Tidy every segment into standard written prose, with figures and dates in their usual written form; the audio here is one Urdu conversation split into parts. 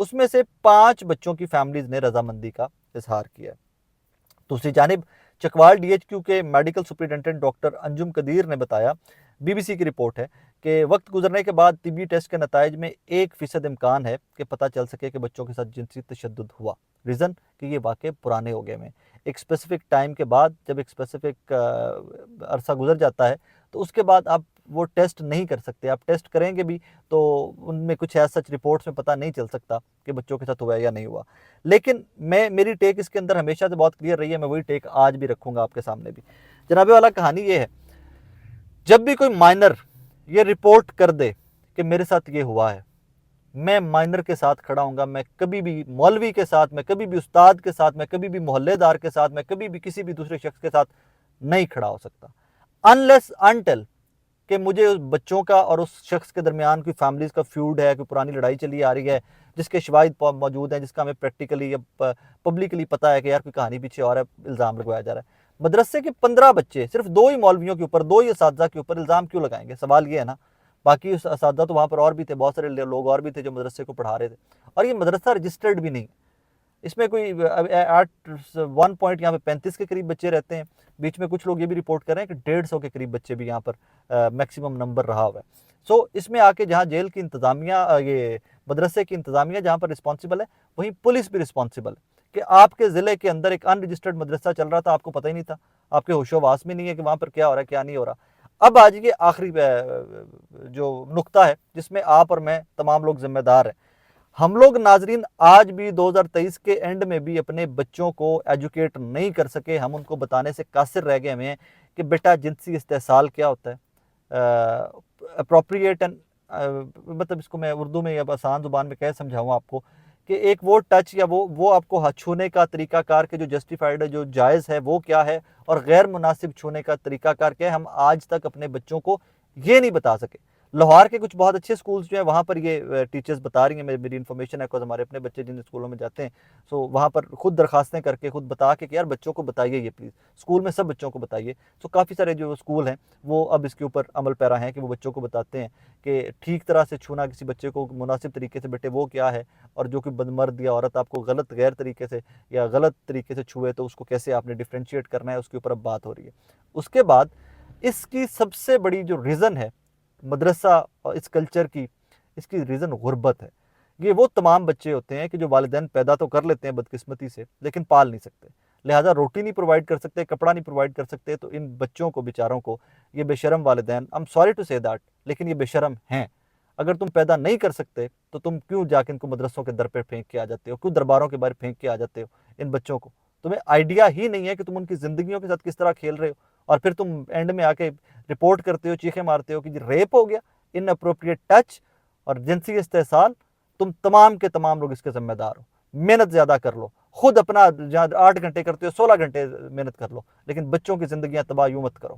اس میں سے 5 بچوں کی فیملیز نے رضامندی کا اظہار کیا ہے۔ دوسری جانب چکوال ڈی ایچ کیو کے میڈیکل سپرنٹینڈنٹ ڈاکٹر انجم قدیر نے بتایا، بی بی سی کی رپورٹ ہے، کہ وقت گزرنے کے بعد طبی ٹیسٹ کے نتائج میں 1% امکان ہے کہ پتہ چل سکے کہ بچوں کے ساتھ جنسی تشدد ہوا۔ ریزن کہ یہ واقعے پرانے ہو گئے ہیں، ایک اسپیسیفک ٹائم کے بعد جب ایک اسپیسیفک عرصہ گزر جاتا ہے تو اس کے بعد آپ وہ ٹیسٹ نہیں کر سکتے۔ آپ ٹیسٹ کریں گے بھی تو ان میں کچھ ایسا سچ رپورٹس میں پتہ نہیں چل سکتا کہ بچوں کے ساتھ ہوا ہے یا نہیں ہوا۔ لیکن میری ٹیک اس کے اندر ہمیشہ سے بہت کلیئر رہی ہے، میں وہی ٹیک آج بھی رکھوں گا آپ کے سامنے بھی۔ جناب والا کہانی یہ ہے، جب بھی کوئی مائنر یہ رپورٹ کر دے کہ میرے ساتھ یہ ہوا ہے، میں مائنر کے ساتھ کھڑا ہوں گا۔ میں کبھی بھی مولوی کے ساتھ، میں کبھی بھی استاد کے ساتھ، میں کبھی بھی محلے دار کے ساتھ، میں کبھی بھی کسی بھی دوسرے شخص کے ساتھ نہیں کھڑا ہو سکتا انلیس انٹل کہ مجھے اس بچوں کا اور اس شخص کے درمیان کوئی فیملیز کا فیوڈ ہے، کوئی پرانی لڑائی چلی آ رہی ہے جس کے شواہد موجود ہیں، جس کا ہمیں پریکٹیکلی یا پبلکلی پتہ ہے کہ یار کوئی کہانی پیچھے اور ہے، الزام لگوایا جا رہا ہے۔ مدرسے کے 15 بچے صرف 2 ہی مولویوں کے اوپر، 2 ہی اساتذہ کے اوپر الزام کیوں لگائیں گے؟ سوال یہ ہے نا۔ باقی اساتذہ تو وہاں پر اور بھی تھے، بہت سارے لوگ اور بھی تھے جو مدرسے کو پڑھا رہے تھے، اور یہ مدرسہ رجسٹرڈ بھی نہیں۔ اس میں کوئی ایٹ 1 پوائنٹ یہاں پہ 35 کے قریب بچے رہتے ہیں، بیچ میں کچھ لوگ یہ بھی رپورٹ کر رہے ہیں کہ 150 کے قریب بچے بھی یہاں پر میکسیمم نمبر رہا ہوا ہے۔ سو اس میں آ کے جہاں جیل کی انتظامیہ، یہ مدرسے کی انتظامیہ جہاں پر رسپانسیبل ہے، وہیں پولیس بھی رسپانسیبل ہے کہ آپ کے ضلع کے اندر ایک ان رجسٹرڈ مدرسہ چل رہا تھا، آپ کو پتہ ہی نہیں تھا، آپ کے ہوش و واس میں نہیں ہے کہ وہاں پر کیا ہو رہا ہے کیا نہیں ہو رہا۔ اب آج یہ آخری جو نقطہ ہے جس میں آپ اور میں تمام لوگ ذمہ دار ہیں۔ ہم لوگ ناظرین آج بھی 2023 کے اینڈ میں بھی اپنے بچوں کو ایجوکیٹ نہیں کر سکے۔ ہم ان کو بتانے سے قاصر رہ گئے ہیں کہ بیٹا جنسی استحصال کیا ہوتا ہے، اپروپریٹ مطلب اس کو میں اردو میں یا آسان زبان میں کہہ سمجھاؤں آپ کو کہ ایک وہ ٹچ یا وہ آپ کو چھونے کا طریقہ کار کے جو جسٹیفائڈ ہے، جو جائز ہے وہ کیا ہے، اور غیر مناسب چھونے کا طریقہ کار کیا ہے، ہم آج تک اپنے بچوں کو یہ نہیں بتا سکے۔ لاہور کے کچھ بہت اچھے سکولز جو ہیں وہاں پر یہ ٹیچرز بتا رہی ہیں، میری انفارمیشن ہے، ہمارے اپنے بچے جن سکولوں میں جاتے ہیں، سو وہاں پر خود درخواستیں کر کے، خود بتا کے کہ یار بچوں کو بتائیے یہ پلیز، سکول میں سب بچوں کو بتائیے۔ سو کافی سارے جو سکول ہیں وہ اب اس کے اوپر عمل پیرا ہیں کہ وہ بچوں کو بتاتے ہیں کہ ٹھیک طرح سے چھونا کسی بچے کو مناسب طریقے سے بیٹے وہ کیا ہے، اور جو کوئی مرد یا عورت آپ کو غلط غیر طریقے سے یا غلط طریقے سے چھوئے تو اس کو کیسے آپ نے ڈیفرینشیٹ کرنا ہے، اس کے اوپر اب بات ہو رہی ہے۔ اس کے بعد اس کی سب سے بڑی جو ریزن ہے مدرسہ اور اس کلچر کی، اس کی ریزن غربت ہے۔ یہ وہ تمام بچے ہوتے ہیں کہ جو والدین پیدا تو کر لیتے ہیں بدقسمتی سے لیکن پال نہیں سکتے، لہٰذا روٹی نہیں پرووائڈ کر سکتے، کپڑا نہیں پرووائڈ کر سکتے، تو ان بچوں کو بیچاروں کو یہ بے شرم والدین، I'm sorry to say that، لیکن یہ بے شرم ہیں۔ اگر تم پیدا نہیں کر سکتے تو تم کیوں جا کے ان کو مدرسوں کے در پہ پھینک کے آ جاتے ہو، کیوں درباروں کے باہر پھینک کے آ جاتے ہو ان بچوں کو؟ تمہیں آئیڈیا ہی نہیں ہے کہ تم ان کی زندگیوں کے ساتھ کس طرح کھیل رہے ہو، اور پھر تم اینڈ میں آ کے رپورٹ کرتے ہو، چیخیں مارتے ہو کہ جی ریپ ہو گیا، ان اپروپریٹ ٹچ اور جنسی استحصال، تم تمام کے تمام لوگ اس کے ذمہ دار ہو۔ محنت زیادہ کر لو، خود اپنا جہاں 8 گھنٹے کرتے ہو 16 گھنٹے محنت کر لو، لیکن بچوں کی زندگیاں تباہ یوں مت کرو،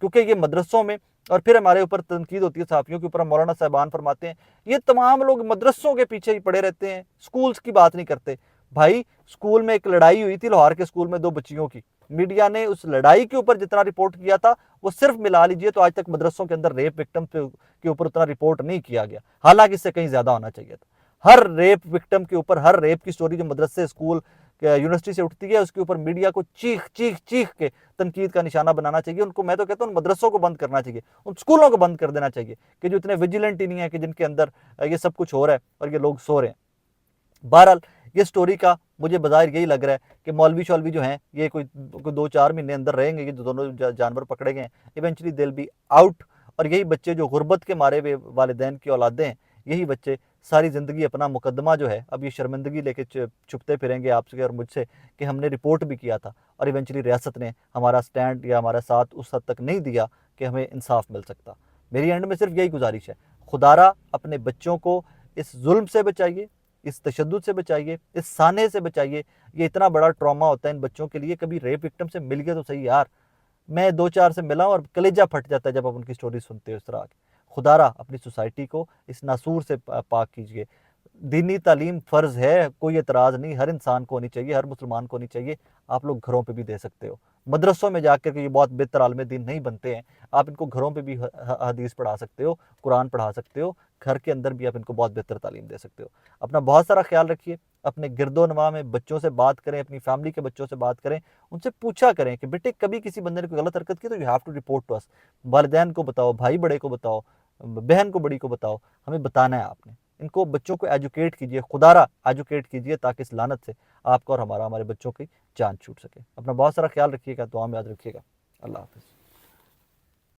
کیونکہ یہ مدرسوں میں، اور پھر ہمارے اوپر تنقید ہوتی ہے صحافیوں کے اوپر، مولانا صاحبان فرماتے ہیں یہ تمام لوگ مدرسوں کے پیچھے ہی پڑے رہتے ہیں، سکولز کی بات نہیں کرتے۔ بھائی سکول میں ایک لڑائی ہوئی تھی لاہور کے سکول میں 2 بچیوں کی، میڈیا نے اس لڑائی کے اوپر جتنا رپورٹ کیا تھا وہ صرف ملا لیجئے تو آج تک مدرسوں کے اندر ریپ وکٹم کے اوپر اتنا رپورٹ نہیں کیا گیا، حالانکہ اس سے کہیں زیادہ ہونا چاہیے تھا۔ ہر ریپ وکٹم کے اوپر، ہر ریپ کی سٹوری جو مدرسے، اسکول، یونیورسٹی سے اٹھتی ہے، اس کے اوپر میڈیا کو چیخ چیخ چیخ کے تنقید کا نشانہ بنانا چاہیے۔ ان کو میں تو کہتا ہوں ان مدرسوں کو بند کرنا چاہیے، ان سکولوں کو بند کر دینا چاہیے کہ جو اتنے ویجیلنٹ ہی نہیں ہے کہ جن کے اندر یہ سب کچھ ہو رہا ہے اور یہ لوگ سو رہے ہیں۔ بہرحال یہ سٹوری کا مجھے بظاہر یہی لگ رہا ہے کہ مولوی شولوی جو ہیں یہ کوئی 2-4 مہینے اندر رہیں گے، یہ دونوں جانور پکڑے گئے ہیں، eventually they will be out, اور یہی بچے جو غربت کے مارے ہوئے والدین کی اولادیں ہیں، یہی بچے ساری زندگی اپنا مقدمہ جو ہے اب یہ شرمندگی لے کے چھپتے پھریں گے آپ سے اور مجھ سے کہ ہم نے رپورٹ بھی کیا تھا، اور ایونچولی ریاست نے ہمارا سٹینڈ یا ہمارا ساتھ اس حد تک نہیں دیا کہ ہمیں انصاف مل سکتا۔ میری اینڈ میں صرف یہی گزارش ہے، خدارا اپنے بچوں کو اس ظلم سے بچائیے، اس تشدد سے بچائیے، اس سانے سے بچائیے۔ یہ اتنا بڑا ٹراما ہوتا ہے ان بچوں کے لیے، کبھی ریپ وکٹم سے مل گئے تو صحیح یار، میں 2-4 سے ملا اور کلیجہ پھٹ جاتا ہے جب آپ ان کی سٹوری سنتے ہو اس طرح کی۔ خدا را اپنی سوسائٹی کو اس ناسور سے پاک کیجئے۔ دینی تعلیم فرض ہے، کوئی اعتراض نہیں، ہر انسان کو ہونی چاہیے، ہر مسلمان کو ہونی چاہیے، آپ لوگ گھروں پہ بھی دے سکتے ہو، مدرسوں میں جا کر کے یہ بہت بہتر عالم دین نہیں بنتے ہیں، آپ ان کو گھروں پہ بھی حدیث پڑھا سکتے ہو، قرآن پڑھا سکتے ہو، گھر کے اندر بھی آپ ان کو بہت بہتر تعلیم دے سکتے ہو۔ اپنا بہت سارا خیال رکھیے، اپنے گرد و نواح میں بچوں سے بات کریں، اپنی فیملی کے بچوں سے بات کریں، ان سے پوچھا کریں کہ بیٹے کبھی کسی بندے نے کوئی غلط حرکت کی تو you have to report to us, والدین کو بتاؤ، بھائی بڑے کو بتاؤ، بہن کو بڑی کو بتاؤ، ہمیں بتانا ہے آپ نے۔ ان کو بچوں کو ایجوکیٹ کیجیے، خدا را ایجوکیٹ کیجیے، تاکہ اس لعنت سے آپ کا اور ہمارے بچوں کی جان چھوٹ سکے۔ اپنا بہت سارا خیال رکھیے گا، دعا میں یاد رکھیے گا۔ اللہ حافظ۔